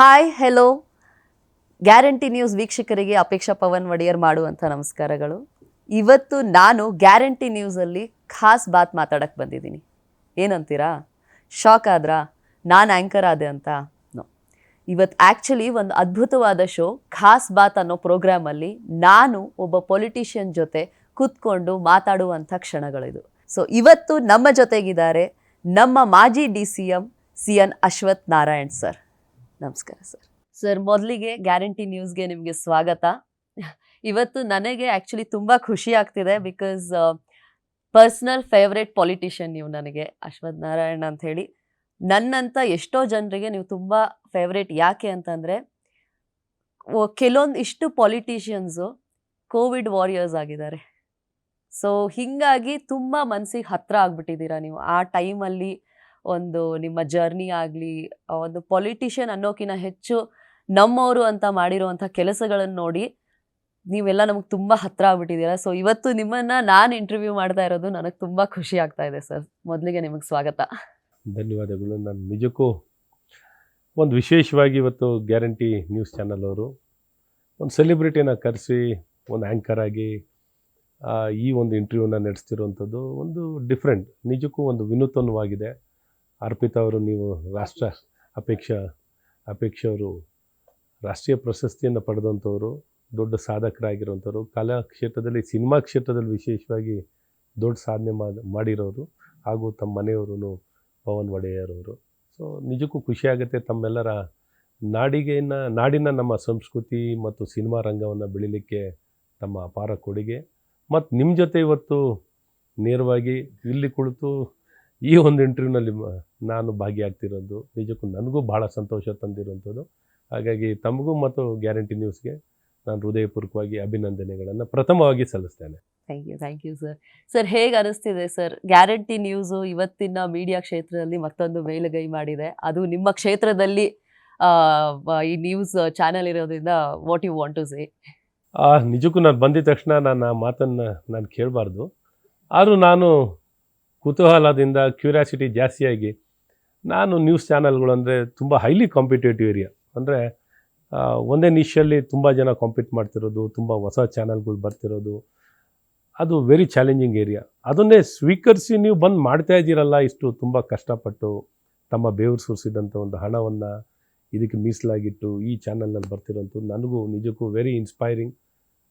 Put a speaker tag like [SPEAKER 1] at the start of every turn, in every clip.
[SPEAKER 1] Hi hello guarantee news ವೀಕ್ಷಕರಿಗೆ ಅಪೇಕ್ಷಾ ಪವನ್ ಒಡೆಯರ್ ಮಾಡುವಂಥ ನಮಸ್ಕಾರಗಳು. ಇವತ್ತು ನಾನು ಗ್ಯಾರಂಟಿ ನ್ಯೂಸಲ್ಲಿ ಖಾಸ್ ಬಾತ್ ಮಾತಾಡಕ್ಕೆ ಬಂದಿದ್ದೀನಿ. ಏನಂತೀರಾ? ಶಾಕ್ ಆದ್ರಾ ನಾನು ಆ್ಯಂಕರ್ ಆದೆ ಅಂತ? ನೋ. ಇವತ್ತು ಆ್ಯಕ್ಚುಲಿ ಒಂದು ಅದ್ಭುತವಾದ ಶೋ ಖಾಸ್ ಬಾತ್ ಅನ್ನೋ ಪ್ರೋಗ್ರಾಮಲ್ಲಿ ನಾನು ಒಬ್ಬ ಪೊಲಿಟಿಷಿಯನ್ ಜೊತೆ ಕೂತ್ಕೊಂಡು ಮಾತಾಡುವಂಥ ಕ್ಷಣಗಳಿದು. ಸೊ ಇವತ್ತು ನಮ್ಮ ಜೊತೆಗಿದ್ದಾರೆ ನಮ್ಮ ಮಾಜಿ DCM CN Ashwath Narayan sir. ನಮಸ್ಕಾರ ಸರ್. ಸರ್, ಮೊದಲಿಗೆ ಗ್ಯಾರಂಟಿ ನ್ಯೂಸ್ಗೆ ನಿಮಗೆ ಸ್ವಾಗತ. ಇವತ್ತು ನನಗೆ ಆ್ಯಕ್ಚುಲಿ ತುಂಬ ಖುಷಿ ಆಗ್ತಿದೆ, ಬಿಕಾಸ್ ಪರ್ಸ್ನಲ್ ಫೇವ್ರೇಟ್ ಪೊಲಿಟಿಷಿಯನ್ ನೀವು ನನಗೆ, ಅಶ್ವಥ್ ನಾರಾಯಣ್ ಅಂತ ಹೇಳಿ. ನನ್ನಂಥ ಎಷ್ಟೋ ಜನರಿಗೆ ನೀವು ತುಂಬ ಫೇವ್ರೇಟ್. ಯಾಕೆ ಅಂತಂದರೆ ಕೆಲವೊಂದಿಷ್ಟು ಪೊಲಿಟಿಷಿಯನ್ಸು ಕೋವಿಡ್ ವಾರಿಯರ್ಸ್ ಆಗಿದ್ದಾರೆ. ಸೊ ಹೀಗಾಗಿ ತುಂಬ ಮನಸ್ಸಿಗೆ ಹತ್ತಿರ ಆಗ್ಬಿಟ್ಟಿದ್ದೀರಾ ನೀವು. ಆ ಟೈಮಲ್ಲಿ ಒಂದು ನಿಮ್ಮ ಜರ್ನಿ ಆಗಲಿ, ಒಂದು ಪೊಲಿಟಿಷಿಯನ್ ಅನ್ನೋಕ್ಕಿಂತ ಹೆಚ್ಚು ನಮ್ಮವರು ಅಂತ ಮಾಡಿರುವಂಥ ಕೆಲಸಗಳನ್ನು ನೋಡಿ ನೀವೆಲ್ಲ ನಮಗೆ ತುಂಬ ಹತ್ತಿರ ಆಗ್ಬಿಟ್ಟಿದ್ದೀರಾ. ಸೊ ಇವತ್ತು ನಿಮ್ಮನ್ನು ನಾನು ಇಂಟರ್ವ್ಯೂ ಮಾಡ್ತಾ ಇರೋದು ನನಗೆ ತುಂಬ ಖುಷಿ ಆಗ್ತಾ ಇದೆ ಸರ್. ಮೊದಲಿಗೆ ನಿಮಗೆ ಸ್ವಾಗತ.
[SPEAKER 2] ಧನ್ಯವಾದಗಳು. ನಾನು ನಿಜಕ್ಕೂ ಒಂದು ವಿಶೇಷವಾಗಿ ಇವತ್ತು ಗ್ಯಾರಂಟಿ ನ್ಯೂಸ್ ಚಾನಲ್ ಅವರು ಒಂದು ಸೆಲೆಬ್ರಿಟಿನ ಕರೆಸಿ ಒಂದು ಆ್ಯಂಕರ್ ಆಗಿ ಈ ಒಂದು ಇಂಟರ್ವ್ಯೂನ ನಡೆಸ್ತಿರುವಂಥದ್ದು ಒಂದು ಡಿಫ್ರೆಂಟ್, ನಿಜಕ್ಕೂ ಒಂದು ವಿನೂತನವಾಗಿದೆ. ಅರ್ಪಿತಾ ಅವರು, ನೀವು ಅಪೇಕ್ಷೆ ಅವರು ರಾಷ್ಟ್ರೀಯ ಪ್ರಶಸ್ತಿಯನ್ನು ಪಡೆದಂಥವರು, ದೊಡ್ಡ ಸಾಧಕರಾಗಿರುವಂಥವ್ರು, ಕಲಾ ಕ್ಷೇತ್ರದಲ್ಲಿ, ಸಿನಿಮಾ ಕ್ಷೇತ್ರದಲ್ಲಿ ವಿಶೇಷವಾಗಿ ದೊಡ್ಡ ಸಾಧನೆ ಮಾಡಿರೋರು, ಹಾಗೂ ತಮ್ಮ ಮನೆಯವರು ಪವನ್ ಒಡೆಯರ್ ಅವರು. ಸೊ ನಿಜಕ್ಕೂ ಖುಷಿಯಾಗುತ್ತೆ ತಮ್ಮೆಲ್ಲರ ನಾಡಿನ ನಮ್ಮ ಸಂಸ್ಕೃತಿ ಮತ್ತು ಸಿನಿಮಾ ರಂಗವನ್ನು ಬೆಳೀಲಿಕ್ಕೆ ತಮ್ಮ ಅಪಾರ ಕೊಡುಗೆ. ಮತ್ತು ನಿಮ್ಮ ಜೊತೆ ಇವತ್ತು ನೇರವಾಗಿ ಇಲ್ಲಿ ಕುಳಿತು ಈ ಒಂದು ಇಂಟರ್ವ್ಯೂನಲ್ಲಿ ನಾನು ಭಾಗಿಯಾಗ್ತಿರೋದು ನಿಜಕ್ಕೂ ನನಗೂ ಭಾಳ ಸಂತೋಷ ತಂದಿರುವಂಥದ್ದು. ಹಾಗಾಗಿ ತಮಗೂ ಮತ್ತು ಗ್ಯಾರಂಟಿ ನ್ಯೂಸ್ಗೆ ನಾನು ಹೃದಯಪೂರ್ವಕವಾಗಿ ಅಭಿನಂದನೆಗಳನ್ನು ಪ್ರಥಮವಾಗಿ ಸಲ್ಲಿಸ್ತೇನೆ.
[SPEAKER 1] Thank you sir. ಸರ್, ಹೇಗೆ ಅನಿಸ್ತಿದೆ ಸರ್, ಗ್ಯಾರಂಟಿ ನ್ಯೂಸು ಇವತ್ತಿನ ಮೀಡಿಯಾ ಕ್ಷೇತ್ರದಲ್ಲಿ ಮತ್ತೊಂದು ಮೇಲುಗೈ ಮಾಡಿದೆ, ಅದು ನಿಮ್ಮ ಕ್ಷೇತ್ರದಲ್ಲಿ ಈ ನ್ಯೂಸ್ ಚಾನಲ್ ಇರೋದ್ರಿಂದ? What you want to say?
[SPEAKER 2] ನಿಜಕ್ಕೂ ನಾನು ಬಂದಿದ ತಕ್ಷಣ ನಾನು ಆ ಮಾತನ್ನು ನಾನು ಕೇಳಬಾರ್ದು, ಆದರೂ ನಾನು ಕುತೂಹಲದಿಂದ ಕ್ಯೂರಿಯಾಸಿಟಿ ಜಾಸ್ತಿಯಾಗಿ ನಾನು ನ್ಯೂಸ್ ಚಾನಲ್ಗಳು ಅಂದರೆ ತುಂಬ ಹೈಲಿ ಕಾಂಪಿಟೇಟಿವ್ ಏರಿಯಾ, ಅಂದರೆ ಒಂದೇ ನಿಶಲ್ಲಿ ತುಂಬ ಜನ ಕಾಂಪೀಟ್ ಮಾಡ್ತಿರೋದು, ತುಂಬ ಹೊಸ ಚಾನಲ್ಗಳು ಬರ್ತಿರೋದು, ಅದು ವೆರಿ ಚಾಲೆಂಜಿಂಗ್ ಏರಿಯಾ. ಅದನ್ನೇ ಸ್ವೀಕರಿಸಿ ನೀವು ಬಂದು ಮಾಡ್ತಾ ಇದ್ದೀರಲ್ಲ, ಇಷ್ಟು ತುಂಬ ಕಷ್ಟಪಟ್ಟು ತಮ್ಮ ಬೇವರು ಸುರಿಸಿದಂಥ ಒಂದು ಹಣವನ್ನು ಇದಕ್ಕೆ ಮೀಸಲಾಗಿಟ್ಟು ಈ ಚಾನಲ್ನಲ್ಲಿ ಬರ್ತಿರೋಂಥದ್ದು ನನಗೂ ನಿಜಕ್ಕೂ very inspiring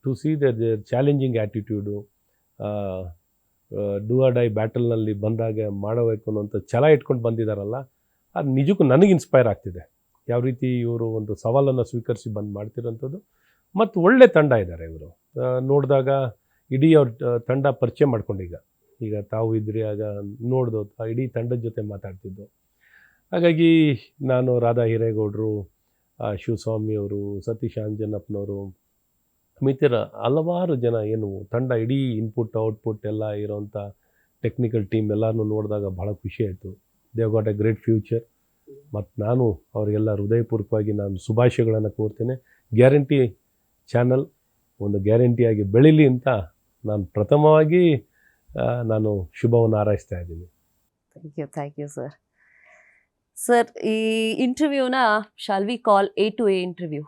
[SPEAKER 2] to see their challenging attitude. Do or die ಬ್ಯಾಟಲ್ನಲ್ಲಿ ಬಂದಾಗ ಮಾಡಬೇಕು ಅನ್ನೋಂಥ ಛಲ ಇಟ್ಕೊಂಡು ಬಂದಿದ್ದಾರಲ್ಲ, ಅದು ನಿಜಕ್ಕೂ ನನಗೆ ಇನ್ಸ್ಪೈರ್ ಆಗ್ತಿದೆ. ಯಾವ ರೀತಿ ಇವರು ಒಂದು ಸವಾಲನ್ನು ಸ್ವೀಕರಿಸಿ ಬಂದು ಮಾಡ್ತಿರೋಂಥದ್ದು. ಮತ್ತು ಒಳ್ಳೆ ತಂಡ ಇದ್ದಾರೆ ಇವರು. ನೋಡಿದಾಗ ಇಡೀ ಅವ್ರ ತಂಡ ಪರಿಚಯ ಮಾಡ್ಕೊಂಡು ಈಗ ತಾವು ಇದ್ರಿ, ಆಗ ನೋಡ್ದು ಇಡೀ ತಂಡದ ಜೊತೆ ಮಾತಾಡ್ತಿದ್ದು. ಹಾಗಾಗಿ ನಾನು ರಾಧಾ ಹಿರೇಗೌಡರು, ಶಿವಸ್ವಾಮಿಯವರು, ಸತೀಶ್ ಆಂಜನಪ್ಪನವರು, ಮಿತಿರ ಹಲವಾರು ಜನ ಏನು ತಂಡ, ಇಡೀ ಇನ್ಪುಟ್ ಔಟ್ಪುಟ್ ಎಲ್ಲ ಇರೋವಂಥ ಟೆಕ್ನಿಕಲ್ ಟೀಮ್ ಎಲ್ಲರೂ ನೋಡಿದಾಗ ಭಾಳ ಖುಷಿ ಆಯಿತು. Dev got a great future. ಮತ್ತು ನಾನು ಅವರಿಗೆಲ್ಲ ಹೃದಯಪೂರ್ವಕವಾಗಿ ನಾನು ಶುಭಾಶಯಗಳನ್ನು ಕೋರ್ತೇನೆ. ಗ್ಯಾರಂಟಿ ಚಾನಲ್ ಒಂದು ಗ್ಯಾರಂಟಿಯಾಗಿ ಬೆಳೀಲಿ ಅಂತ ನಾನು ಪ್ರಥಮವಾಗಿ ನಾನು ಶುಭವನ್ನು ಹಾರೈಸ್ತಾ ಇದ್ದೀನಿ.
[SPEAKER 1] Thank you sir. ಸರ್, ಈ ಇಂಟರ್ವ್ಯೂನ shall we call A to A interview?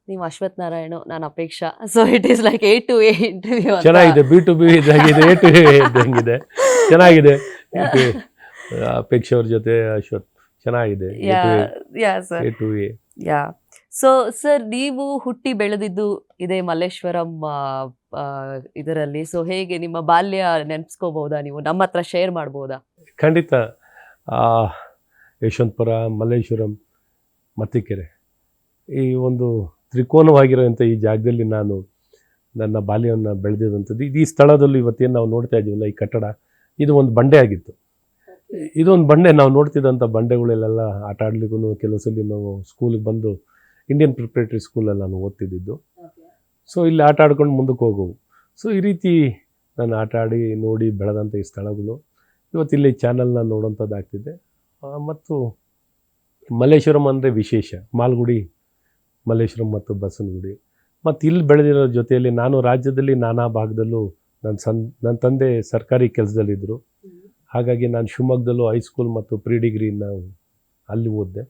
[SPEAKER 1] ನೀವು ಅಶ್ವಥ್ ನಾರಾಯಣ್, ನಾನು Apeksha, so it is like A to A interview.
[SPEAKER 2] ಚೆನ್ನಾಗಿದೆ, B to B ಇದಾಗಿದೆ, A to A ಇದ್ದಂಗಿದೆ, ಚೆನ್ನಾಗಿದೆ. ಅಪೇಕ್ಷಾ ಅವ್ರ ಜೊತೆ ಅಶ್ವಥ್ ಚೆನ್ನಾಗಿದೆ. A to A.
[SPEAKER 1] So sir, ನೀವು ಹುಟ್ಟಿ ಬೆಳೆದಿದ್ದು ಇದೇ ಮಲ್ಲೇಶ್ವರಂ ಇದರಲ್ಲಿ. ಸೊ ಹೇಗೆ ನಿಮ್ಮ ಬಾಲ್ಯ ನೆನೆಸ್ಕೋಬಹುದಾ? ನೀವು ನಮ್ಮ ಹತ್ರ ಶೇರ್ ಮಾಡ್ಬೋದಾ?
[SPEAKER 2] ಖಂಡಿತ. ಯಶವಂತಪುರ, ಮಲ್ಲೇಶ್ವರಂ, ಮತ್ತಿಕೆರೆ, ಈ ಒಂದು ತ್ರಿಕೋನವಾಗಿರೋಂಥ ಈ ಜಾಗದಲ್ಲಿ ನಾನು ನನ್ನ ಬಾಲ್ಯವನ್ನು ಬೆಳೆದಿದ್ದಂಥದ್ದು. ಈ ಸ್ಥಳದಲ್ಲಿ ಇವತ್ತೇನು ನಾವು ನೋಡ್ತಾ ಇದ್ದೀವಲ್ಲ, ಈ ಕಟ್ಟಡ, ಇದು ಒಂದು ಬಂಡೆ ಆಗಿತ್ತು. ಇದೊಂದು ಬಂಡೆ, ನಾವು ನೋಡ್ತಿದ್ದಂಥ ಬಂಡೆಗಳಲ್ಲೆಲ್ಲ ಆಟ ಆಡ್ಲಿಕ್ಕೂ ಕೆಲವು ಸಲ ನಾವು ಸ್ಕೂಲಿಗೆ ಬಂದು ಇಂಡಿಯನ್ ಪ್ರಿಪ್ರೇಟರಿ ಸ್ಕೂಲಲ್ಲಿ ನಾನು ಓದ್ತಿದ್ದು. ಸೊ ಇಲ್ಲಿ ಆಟ ಆಡ್ಕೊಂಡು ಮುಂದಕ್ಕೆ ಹೋಗೋವು. ಸೊ ಈ ರೀತಿ ನಾನು ಆಟ ಆಡಿ ನೋಡಿ ಬೆಳೆದಂಥ ಈ ಸ್ಥಳಗಳು ಇವತ್ತಿಲ್ಲಿ ಚಾನಲ್ನ ನೋಡೋಂಥದ್ದಾಗ್ತಿದೆ. ಮತ್ತು ಮಲ್ಲೇಶ್ವರಂ ಅಂದರೆ ವಿಶೇಷ, ಮಾಲ್ಗುಡಿ, ಮಲ್ಲೇಶ್ವರಂ ಮತ್ತು ಬಸವನಗುಡಿ. ಮತ್ತು ಇಲ್ಲಿ ಬೆಳೆದಿರೋ ಜೊತೆಯಲ್ಲಿ ನಾನು ರಾಜ್ಯದಲ್ಲಿ ನಾನಾ ಭಾಗದಲ್ಲೂ ನನ್ನ ತಂದೆ ಸರ್ಕಾರಿ ಕೆಲಸದಲ್ಲಿದ್ದರು. ಹಾಗಾಗಿ ನಾನು ಶಿವಮೊಗ್ಗದಲ್ಲೂ ಹೈಸ್ಕೂಲ್ ಮತ್ತು ಪ್ರೀ ಡಿಗ್ರಿ ನಾವು ಅಲ್ಲಿ ಓದಿದೆ.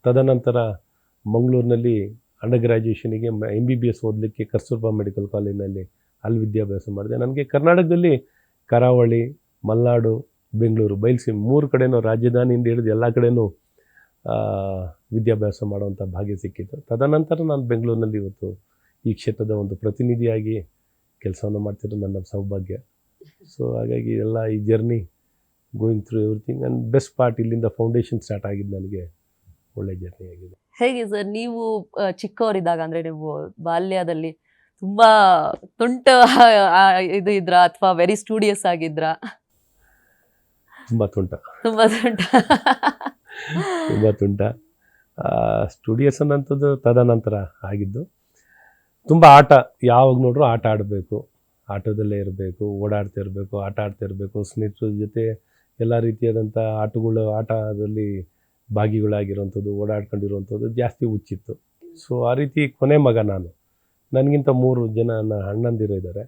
[SPEAKER 2] ತದನಂತರ ಮಂಗಳೂರಿನಲ್ಲಿ ಅಂಡರ್ ಗ್ರ್ಯಾಜುಯೇಷನಿಗೆ MBBS ಓದಲಿಕ್ಕೆ ಕಸ್ತೂರ್ಬಾ ಮೆಡಿಕಲ್ ಕಾಲೇಜಿನಲ್ಲಿ ಅಲ್ಲಿ ವಿದ್ಯಾಭ್ಯಾಸ ಮಾಡಿದೆ. ನನಗೆ ಕರ್ನಾಟಕದಲ್ಲಿ ಕರಾವಳಿ, ಮಲೆನಾಡು, ಬೆಂಗಳೂರು, ಬಯಲುಸೀಮೆ 3 ಕಡೆನೂ ರಾಜಧಾನಿಯಿಂದ ಹಿಡಿದು ಎಲ್ಲ ಕಡೆನೂ ವಿದ್ಯಾಭ್ಯಾಸ ಮಾಡುವಂಥ ಭಾಗ್ಯ ಸಿಕ್ಕಿತ್ತು. ತದನಂತರ ನಾನು ಬೆಂಗಳೂರಿನಲ್ಲಿ ಇವತ್ತು ಈ ಕ್ಷೇತ್ರದ ಒಂದು ಪ್ರತಿನಿಧಿಯಾಗಿ ಕೆಲಸವನ್ನು ಮಾಡ್ತಿರೋದು ನನ್ನ ಸೌಭಾಗ್ಯ. ಸೊ ಹಾಗಾಗಿ ಎಲ್ಲ ಈ journey going through everything and best part ಇಲ್ಲಿಂದ ಫೌಂಡೇಶನ್ ಸ್ಟಾರ್ಟ್ ಆಗಿದ್ದು ನನಗೆ ಒಳ್ಳೆ ಜರ್ನಿ ಆಗಿದೆ.
[SPEAKER 1] ಹೇಗೆ ಸರ್ ನೀವು ಚಿಕ್ಕವರಿದ್ದಾಗ ಅಂದರೆ ನೀವು ಬಾಲ್ಯದಲ್ಲಿ ತುಂಬಾ ತುಂಟ ಇದು ಇದ್ರಾ ಅಥವಾ ವೆರಿ ಸ್ಟೂಡಿಯಸ್ ಆಗಿದ್ರಾ?
[SPEAKER 2] ತುಂಬ ತುಂಟ ಸ್ಟುಡಿಯಸ್ ಅನ್ನೋಂಥದ್ದು ತದನಂತರ ಆಗಿದ್ದು. ತುಂಬ ಆಟ, ಯಾವಾಗ ನೋಡ್ರೂ ಆಟ ಆಡಬೇಕು, ಆಟದಲ್ಲೇ ಇರಬೇಕು, ಓಡಾಡ್ತಾ ಇರಬೇಕು, ಆಟ ಆಡ್ತಾ ಇರಬೇಕು, ಸ್ನೇಹಿತರ ಜೊತೆ ಎಲ್ಲ ರೀತಿಯಾದಂಥ ಆಟದಲ್ಲಿ ಭಾಗಿಗಳಾಗಿರೋವಂಥದ್ದು, ಓಡಾಡ್ಕೊಂಡಿರುವಂಥದ್ದು ಜಾಸ್ತಿ ಹುಚ್ಚಿತ್ತು. ಸೊ ಆ ರೀತಿ ಕೊನೆ ಮಗ ನಾನು. ನನಗಿಂತ 3 ಜನ ಅಣ್ಣಂದಿರು ಇದ್ದಾರೆ.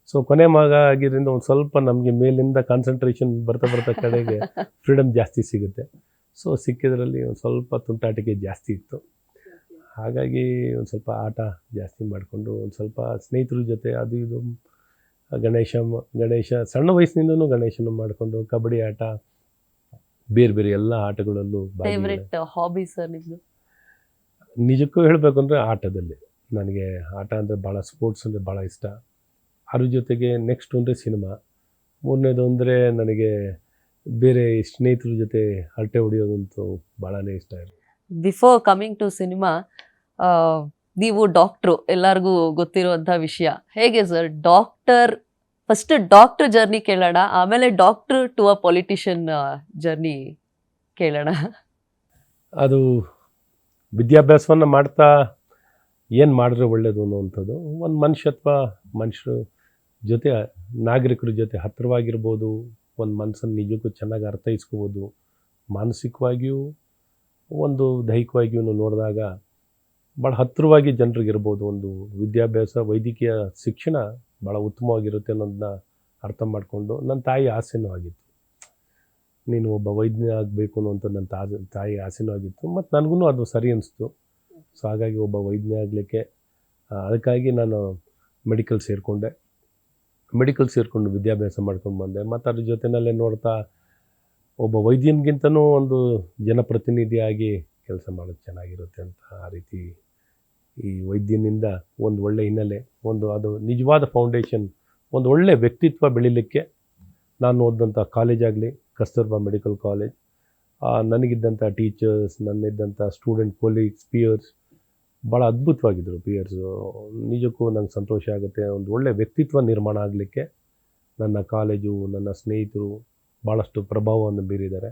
[SPEAKER 2] ಸೊ ಕೊನೆ ಮಗ ಆಗಿದ್ದರಿಂದ ಒಂದು ಸ್ವಲ್ಪ ನಮಗೆ ಮೇಲಿಂದ ಕಾನ್ಸಂಟ್ರೇಷನ್ ಬರ್ತಾ ಕಡೆಗೆ ಫ್ರೀಡಮ್ ಜಾಸ್ತಿ ಸಿಗುತ್ತೆ. ಸೊ ಸಿಕ್ಕಿದ್ರಲ್ಲಿ ಒಂದು ಸ್ವಲ್ಪ ತುಂಟಾಟಿಕೆ ಜಾಸ್ತಿ ಇತ್ತು. ಹಾಗಾಗಿ ಒಂದು ಸ್ವಲ್ಪ ಆಟ ಜಾಸ್ತಿ ಮಾಡಿಕೊಂಡು ಒಂದು ಸ್ವಲ್ಪ ಸ್ನೇಹಿತರ ಜೊತೆ ಅದು ಇದು ಗಣೇಶ ಸಣ್ಣ ವಯಸ್ಸಿನಿಂದನೂ ಗಣೇಶನ ಮಾಡಿಕೊಂಡು ಕಬಡ್ಡಿ ಆಟ, ಬೇರೆ ಬೇರೆ ಎಲ್ಲ ಆಟಗಳಲ್ಲೂ
[SPEAKER 1] ಫೇವರೆಟ್ ಹಾಬಿ ಸರ್ ನಿಮ್ಮದು?
[SPEAKER 2] ನಿಜಕ್ಕೂ ಹೇಳಬೇಕು ಅಂದರೆ ಆಟದಲ್ಲಿ ನನಗೆ ಆಟ ಅಂದರೆ ಭಾಳ, ಸ್ಪೋರ್ಟ್ಸ್ ಅಂದರೆ ಭಾಳ ಇಷ್ಟ. ಅದ್ರ ಜೊತೆಗೆ ನೆಕ್ಸ್ಟ್ ಅಂದರೆ ಸಿನಿಮಾ, ಮೂರನೇದು ಅಂದರೆ ನನಗೆ ಬೇರೆ ಸ್ನೇಹಿತರ ಜೊತೆ ಹರಟೆ ಹೊಡೆಯೋದಂತೂ ಭಾಳನೇ ಇಷ್ಟ ಇದೆ.
[SPEAKER 1] ಬಿಫೋರ್ ಕಮಿಂಗ್ ಟು ಸಿನಿಮಾ, ನೀವು ಡಾಕ್ಟ್ರು, ಎಲ್ಲರಿಗೂ ಗೊತ್ತಿರುವಂಥ ವಿಷಯ. ಹೇಗೆ ಸರ್ ಫಸ್ಟ್ ಡಾಕ್ಟರ್ ಜರ್ನಿ ಕೇಳೋಣ, ಆಮೇಲೆ doctor to a politician journey ಕೇಳೋಣ.
[SPEAKER 2] ಅದು ವಿದ್ಯಾಭ್ಯಾಸವನ್ನು ಮಾಡ್ತಾ ಏನು ಮಾಡಿದ್ರೆ ಒಳ್ಳೆಯದು ಅನ್ನುವಂಥದ್ದು. ಒಂದು ಮನುಷ್ಯರ ಜೊತೆ, ನಾಗರಿಕರ ಜೊತೆ ಹತ್ತಿರವಾಗಿರ್ಬೋದು, ಒಂದು ಮನಸ್ಸನ್ನು ನಿಜಕ್ಕೂ ಚೆನ್ನಾಗಿ ಅರ್ಥೈಸ್ಕೋಬೋದು, ಮಾನಸಿಕವಾಗಿಯೂ ಒಂದು ದೈಹಿಕವಾಗಿಯೂ ನೋಡಿದಾಗ ಭಾಳ ಹತ್ತಿರವಾಗಿ ಜನರಿಗಿರ್ಬೋದು. ಒಂದು ವಿದ್ಯಾಭ್ಯಾಸ, ವೈದ್ಯಕೀಯ ಶಿಕ್ಷಣ ಭಾಳ ಉತ್ತಮವಾಗಿರುತ್ತೆ ಅನ್ನೋದನ್ನ ಅರ್ಥ ಮಾಡಿಕೊಂಡು, ನನ್ನ ತಾಯಿ ಆಸೆನೂ ಆಗಿತ್ತು, ನೀನು ಒಬ್ಬ ವೈದ್ಯ ಆಗಬೇಕು ಅನ್ನೋಂಥ ನನ್ನ ತಾಯಿ ಆಸೆನೂ ಆಗಿತ್ತು. ಮತ್ತು ನನಗೂ ಅದು ಸರಿ ಅನಿಸ್ತು. ಸೊ ಹಾಗಾಗಿ ಒಬ್ಬ ವೈದ್ಯ ಆಗಲಿಕ್ಕೆ ಅದಕ್ಕಾಗಿ ನಾನು ಮೆಡಿಕಲ್ ಸೇರಿಕೊಂಡು ವಿದ್ಯಾಭ್ಯಾಸ ಮಾಡ್ಕೊಂಡು ಬಂದೆ. ಮತ್ತು ಅದ್ರ ಜೊತೆಯಲ್ಲೇ ನೋಡ್ತಾ ಒಬ್ಬ ವೈದ್ಯನಿಗಿಂತನೂ ಒಂದು ಜನಪ್ರತಿನಿಧಿಯಾಗಿ ಕೆಲಸ ಮಾಡೋದು ಚೆನ್ನಾಗಿರುತ್ತೆ ಅಂತ ಆ ರೀತಿ ಈ ವೈದ್ಯನಿಂದ ಒಂದು ಒಳ್ಳೆ ಹಿನ್ನೆಲೆ, ಅದು ನಿಜವಾದ ಫೌಂಡೇಶನ್, ಒಂದು ಒಳ್ಳೆ ವ್ಯಕ್ತಿತ್ವ ಬೆಳೀಲಿಕ್ಕೆ ನಾನು ಓದಿದಂಥ ಕಾಲೇಜಾಗಲಿ ಕಸ್ತೂರ್ಬಾ ಮೆಡಿಕಲ್ ಕಾಲೇಜ್, ನನಗಿದ್ದಂಥ ಟೀಚರ್ಸ್, ನನ್ನಿದ್ದಂಥ ಸ್ಟೂಡೆಂಟ್ ಕೊಲೀಗ್ಸ್, ಪಿಯರ್ಸ್ ಭಾಳ ಅದ್ಭುತವಾಗಿದ್ದರು. ಪಿಯರ್ಸು ನಿಜಕ್ಕೂ ನಂಗೆ ಸಂತೋಷ ಆಗುತ್ತೆ. ಒಂದು ಒಳ್ಳೆ ವ್ಯಕ್ತಿತ್ವ ನಿರ್ಮಾಣ ಆಗಲಿಕ್ಕೆ ನನ್ನ ಕಾಲೇಜು, ನನ್ನ ಸ್ನೇಹಿತರು ಭಾಳಷ್ಟು ಪ್ರಭಾವವನ್ನು ಬೀರಿದ್ದಾರೆ.